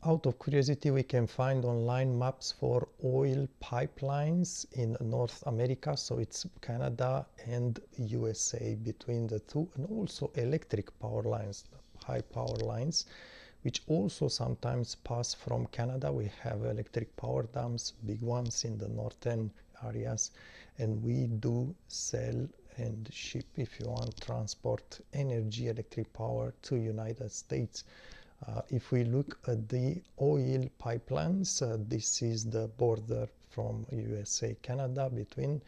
Out of curiosity, we can find online maps for oil pipelines in North America. So it's Canada and USA between the two, and also electric power lines, high power lines, which also sometimes pass from Canada. We have electric power dams, big ones in the northern areas, and we do sell and ship, if you want, transport energy, electric power to United States. If we look at the oil pipelines, this is the border from USA, Canada between,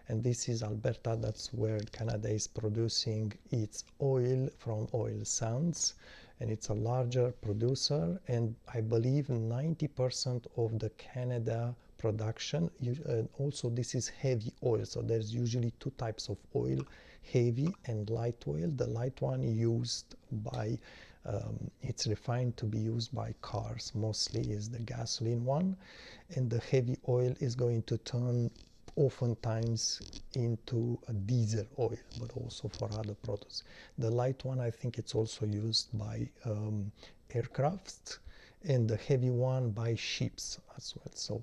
and this is Alberta. That's where Canada is producing its oil from oil sands, and it's a larger producer, and I believe 90% of the Canada production, also this is heavy oil, so there's usually two types of oil, heavy and light oil. The light one used by it's refined to be used by cars, mostly is the gasoline one, and the heavy oil is going to turn oftentimes into a diesel oil, but also for other products. The light one, I think it's also used by aircrafts, and the heavy one by ships as well. So,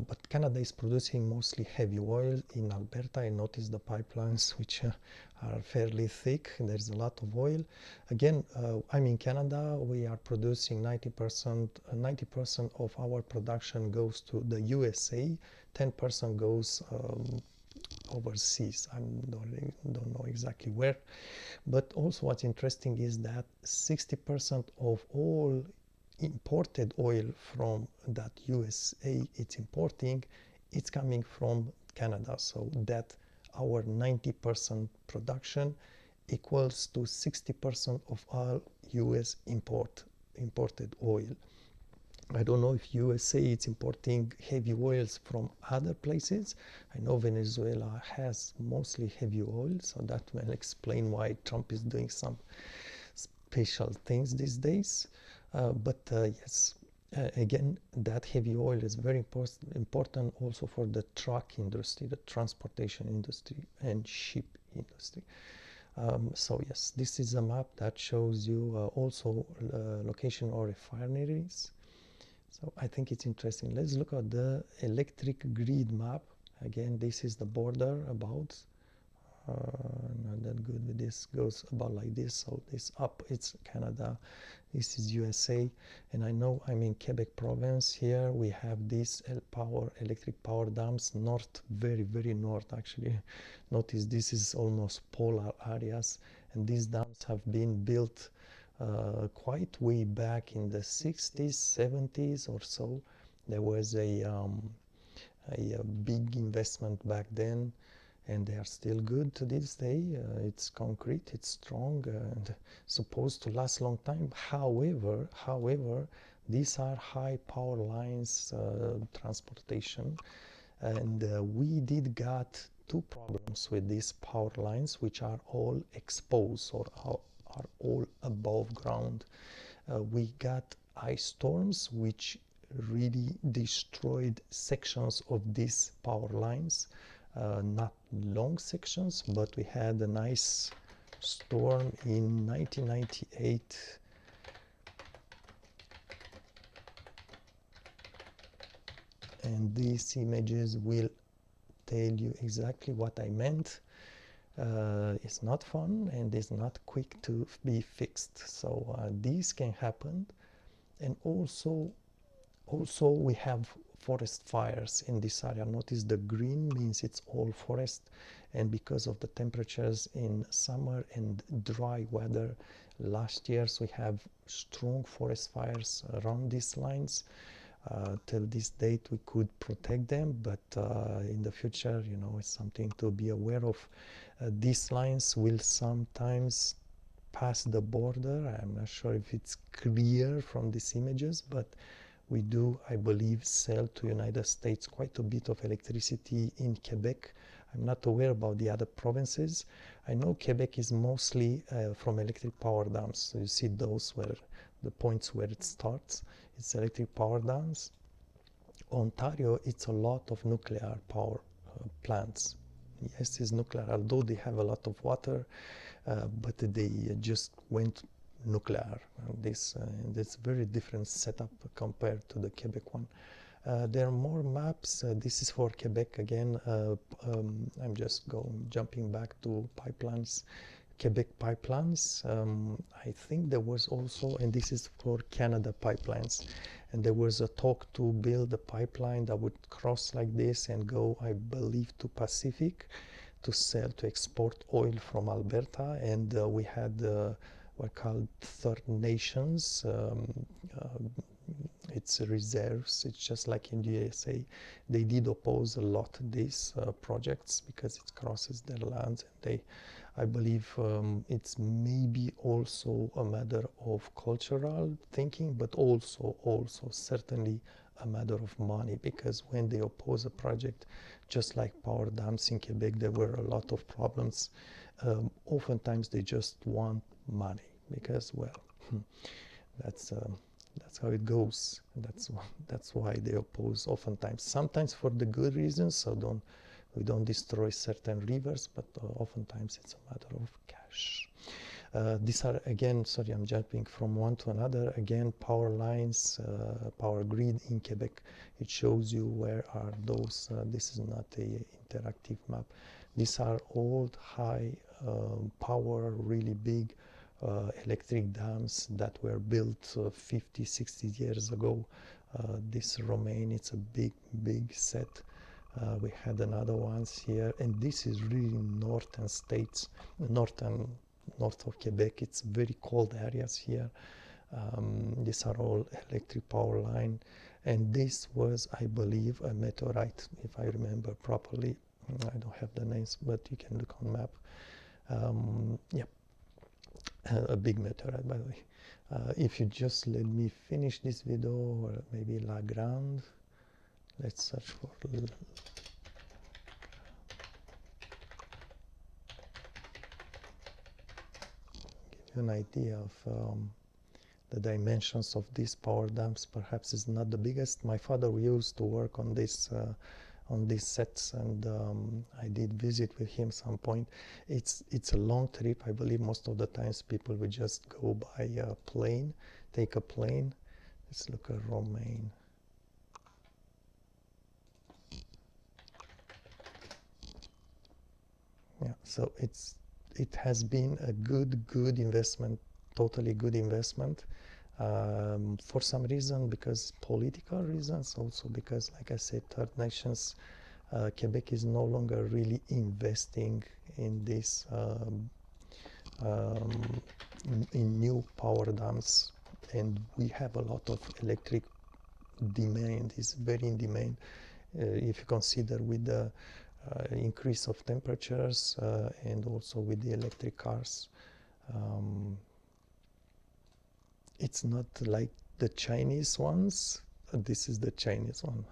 but Canada is producing mostly heavy oil. In Alberta, I noticed the pipelines, which are fairly thick. There's a lot of oil. Again, I'm in Canada. We are producing 90% of our production goes to the USA. 10% goes overseas. I don't know exactly where. But also what's interesting is that 60% of all imported oil from that USA it's importing, it's coming from Canada. So that our 90% production equals to 60% of all US imported oil. I don't know if USA is importing heavy oils from other places. I know Venezuela has mostly heavy oil, so that will explain why Trump is doing some special things these days. But yes, again, that heavy oil is very important also for the truck industry, the transportation industry, and ship industry. So yes, this is a map that shows you also location of refineries. So I think it's interesting. Let's look at the electric grid map. Again, this is the border about. Not that good with this, goes about like this. So this up, it's Canada, this is USA, and I know I'm in Quebec province. Here we have these electric power dams, north, very north actually. Notice this is almost polar areas, and these dams have been built quite way back in the 60s, 70s or so. There was a big investment back then, and they are still good to this day. It's concrete, it's strong, and supposed to last a long time. However, these are high power lines, transportation, and we did got two problems with these power lines, which are all exposed or are all above ground. We got ice storms which really destroyed sections of these power lines. Not long sections, but we had a nice storm in 1998. And these images will tell you exactly what I meant. It's not fun and it's not quick to be fixed. So these can happen. And also we have forest fires in this area. Notice the green means it's all forest, and because of the temperatures in summer and dry weather last years, we have strong forest fires around these lines. Till this date we could protect them, but in the future, you know, it's something to be aware of. These lines will sometimes pass the border. I'm not sure if it's clear from these images, but we do, I believe, sell to United States quite a bit of electricity in Quebec. I'm not aware about the other provinces. I know Quebec is mostly from electric power dams. So you see those where the points where it starts, it's electric power dams. Ontario, it's a lot of nuclear power plants. Yes, it's nuclear, although they have a lot of water, but they just went nuclear. And this very different setup compared to the Quebec one. There are more maps. This is for Quebec again. I'm just jumping back to pipelines. Quebec pipelines. I think there was also, and this is for Canada pipelines, and there was a talk to build a pipeline that would cross like this and go, I believe, to Pacific to sell, to export oil from Alberta. And we had what called Third Nations. It's reserves. It's just like in the USA. They did oppose a lot these projects because it crosses their lands, and I believe it's maybe also a matter of cultural thinking, but also certainly a matter of money, because when they oppose a project, just like power dams in Quebec, there were a lot of problems. Oftentimes they just want money because, well, that's how it goes. That's why they oppose oftentimes. Sometimes for the good reasons, so we don't destroy certain rivers, but oftentimes it's a matter of cash. These are, again, sorry, I'm jumping from one to another. Again, power lines, power grid in Quebec. It shows you where are those. This is not a interactive map. These are old, high power, really big electric dams that were built 50, 60 years ago. This Romaine, it's a big set. We had another ones here, and this is really northern states, north of Quebec. It's very cold areas here. These are all electric power line, and this was, I believe, a meteorite, if I remember properly. I don't have the names, but you can look on map. Yeah, a big meteorite, by the way. If you just let me finish this video, or maybe La Grande. Let's search for give you an idea of the dimensions of these power dams. Perhaps it's not the biggest. My father used to work on these sets, and I did visit with him some point. It's a long trip. I believe most of the times people will just go by a plane, take a plane. Let's look at Romaine. Yeah, so it has been a good investment, totally good investment. For some reason, because political reasons, also because, like I said, Third Nations, Quebec is no longer really investing in this in new power dams, and we have a lot of electric demand. Is very in demand. If you consider with the increase of temperatures and also with the electric cars. It's not like the Chinese ones. This is the Chinese one.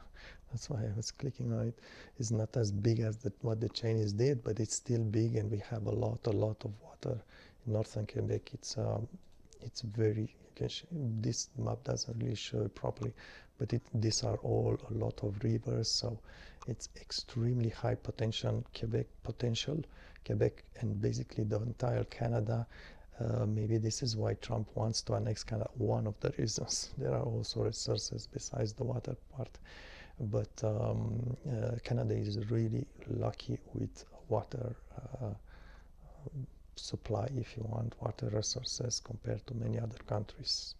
That's why I was clicking on it. It's not as big as what the Chinese did, but it's still big, and we have a lot of water in northern Quebec. It's very, this map doesn't really show it properly, but these are all a lot of rivers, so it's extremely high potential, Quebec, and basically the entire Canada. Maybe this is why Trump wants to annex Canada, one of the reasons. There are also resources besides the water part, but Canada is really lucky with water supply, if you want, water resources compared to many other countries.